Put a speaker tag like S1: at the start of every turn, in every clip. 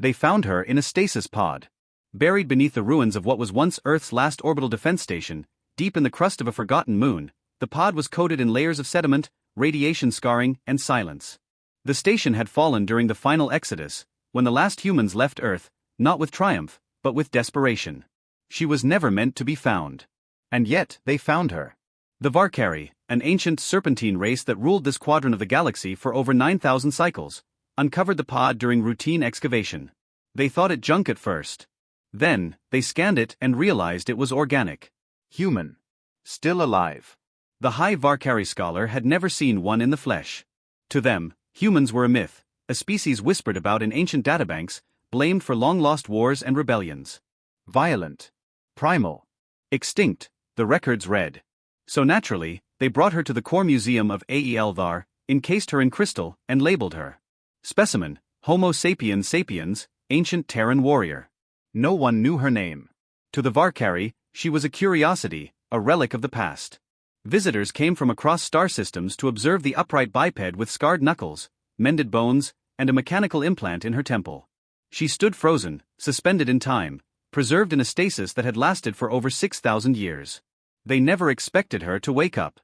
S1: They found her in a stasis pod. Buried beneath the ruins of what was once Earth's last orbital defense station, deep in the crust of a forgotten moon, the pod was coated in layers of sediment, radiation scarring, and silence. The station had fallen during the final exodus, when the last humans left Earth, not with triumph, but with desperation. She was never meant to be found. And yet, they found her. The Varkari, an ancient serpentine race that ruled this quadrant of the galaxy for over 9,000 cycles, uncovered the pod during routine excavation. They thought it junk at first. Then, they scanned it and realized it was organic. Human. Still alive. The High Varkari scholar had never seen one in the flesh. To them, humans were a myth, a species whispered about in ancient databanks, blamed for long-lost wars and rebellions. Violent. Primal. Extinct, the records read. So naturally, they brought her to the core museum of Aelvar, encased her in crystal, and labeled her. Specimen, Homo sapiens sapiens, ancient Terran warrior. No one knew her name. To the Varkari, she was a curiosity, a relic of the past. Visitors came from across star systems to observe the upright biped with scarred knuckles, mended bones, and a mechanical implant in her temple. She stood frozen, suspended in time, preserved in a stasis that had lasted for over 6,000 years. They never expected her to wake up.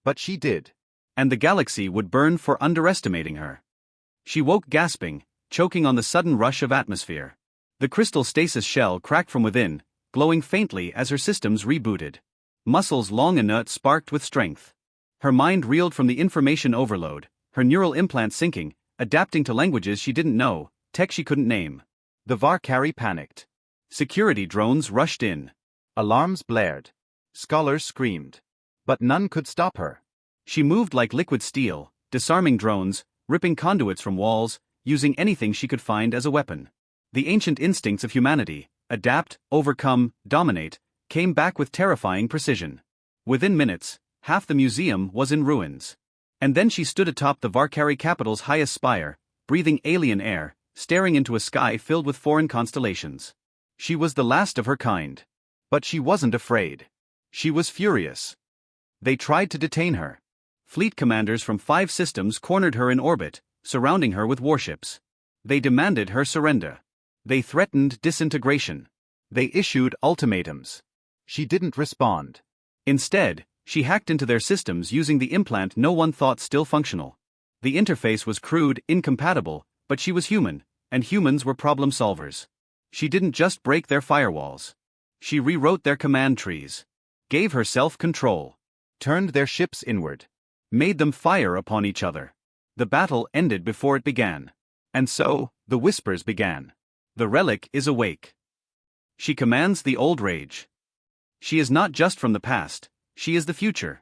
S1: But she did. And the galaxy would burn for underestimating her. She woke gasping, choking on the sudden rush of atmosphere. The crystal stasis shell cracked from within, glowing faintly as her systems rebooted. Muscles long inert sparked with strength. Her mind reeled from the information overload, her neural implants sinking, adapting to languages she didn't know, tech she couldn't name. The Varkari panicked. Security drones rushed in. Alarms blared. Scholars screamed. But none could stop her. She moved like liquid steel, disarming drones, ripping conduits from walls, using anything she could find as a weapon. The ancient instincts of humanity, adapt, overcome, dominate, came back with terrifying precision. Within minutes, half the museum was in ruins. And then she stood atop the Varkari capital's highest spire, breathing alien air, staring into a sky filled with foreign constellations. She was the last of her kind. But she wasn't afraid. She was furious. They tried to detain her. Fleet commanders from 5 systems cornered her in orbit, surrounding her with warships. They demanded her surrender. They threatened disintegration. They issued ultimatums. She didn't respond. Instead, she hacked into their systems using the implant no one thought still functional. The interface was crude, incompatible, but she was human, and humans were problem solvers. She didn't just break their firewalls. She rewrote their command trees. Gave herself control. Turned their ships inward. Made them fire upon each other. The battle ended before it began. And so, the whispers began. The relic is awake. She commands the old rage. She is not just from the past, she is the future.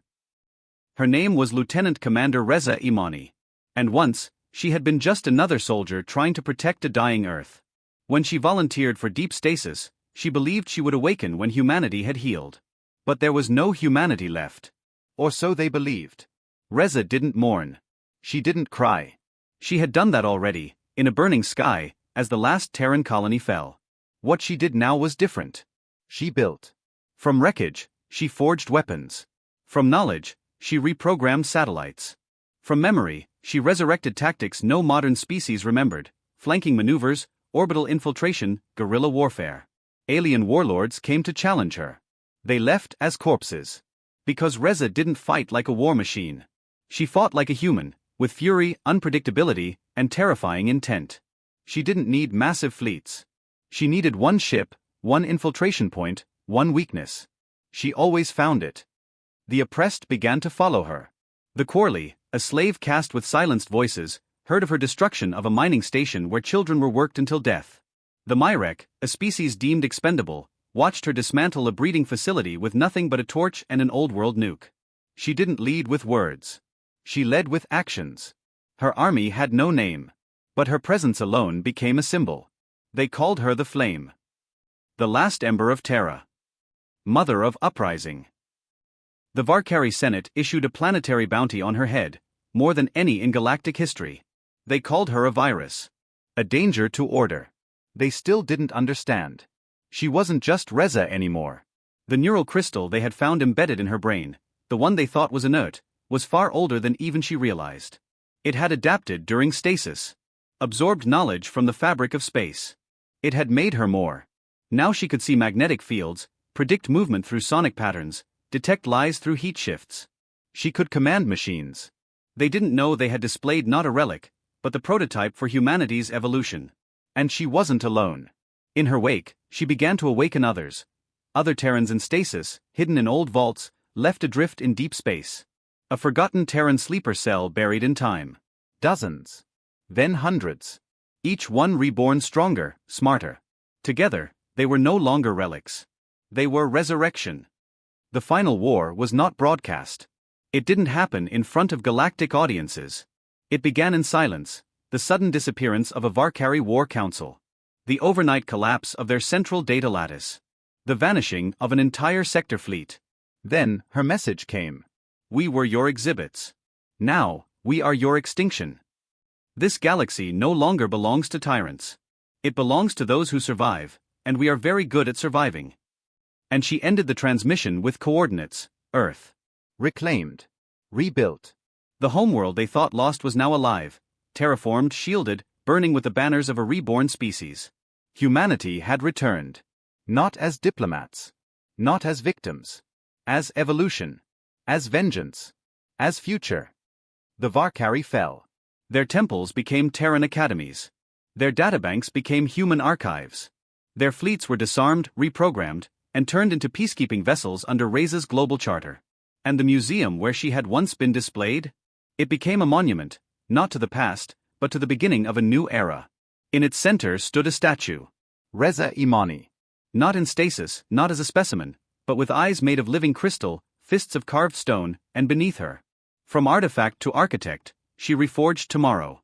S1: Her name was Lieutenant Commander Reza Imani. And once, she had been just another soldier trying to protect a dying Earth. When she volunteered for deep stasis, she believed she would awaken when humanity had healed. But there was no humanity left. Or so they believed. Reza didn't mourn. She didn't cry. She had done that already, in a burning sky, as the last Terran colony fell. What she did now was different. She built. From wreckage, she forged weapons. From knowledge, she reprogrammed satellites. From memory, she resurrected tactics no modern species remembered: flanking maneuvers, orbital infiltration, guerrilla warfare. Alien warlords came to challenge her. They left as corpses. Because Reza didn't fight like a war machine. She fought like a human, with fury, unpredictability, and terrifying intent. She didn't need massive fleets. She needed one ship, one infiltration point, one weakness. She always found it. The oppressed began to follow her. The Corley, a slave caste with silenced voices, heard of her destruction of a mining station where children were worked until death. The Myrek, a species deemed expendable, watched her dismantle a breeding facility with nothing but a torch and an old-world nuke. She didn't lead with words. She led with actions. Her army had no name. But her presence alone became a symbol. They called her the Flame. The last ember of Terra. Mother of Uprising. The Varkari Senate issued a planetary bounty on her head, more than any in galactic history. They called her a virus. A danger to order. They still didn't understand. She wasn't just Reza anymore. The neural crystal they had found embedded in her brain, the one they thought was inert, was far older than even she realized. It had adapted during stasis. Absorbed knowledge from the fabric of space. It had made her more. Now she could see magnetic fields, predict movement through sonic patterns, detect lies through heat shifts. She could command machines. They didn't know they had displayed not a relic, but the prototype for humanity's evolution. And she wasn't alone. In her wake, she began to awaken others. Other Terrans in stasis, hidden in old vaults, left adrift in deep space. A forgotten Terran sleeper cell buried in time. Dozens. Then hundreds. Each one reborn stronger, smarter. Together, they were no longer relics. They were resurrection. The final war was not broadcast. It didn't happen in front of galactic audiences. It began in silence, the sudden disappearance of a Varkari war council. The overnight collapse of their central data lattice. The vanishing of an entire sector fleet. Then, her message came. We were your exhibits. Now, we are your extinction. This galaxy no longer belongs to tyrants. It belongs to those who survive, and we are very good at surviving. And she ended the transmission with coordinates: Earth. Reclaimed. Rebuilt. The homeworld they thought lost was now alive, terraformed, shielded, burning with the banners of a reborn species. Humanity had returned. Not as diplomats. Not as victims. As evolution. As vengeance. As future. The Varkari fell. Their temples became Terran academies. Their databanks became human archives. Their fleets were disarmed, reprogrammed, and turned into peacekeeping vessels under Reza's global charter. And the museum where she had once been displayed? It became a monument, not to the past, but to the beginning of a new era. In its center stood a statue. Reza Imani. Not in stasis, not as a specimen, but with eyes made of living crystal, fists of carved stone, and beneath her, from artifact to architect, she reforged tomorrow.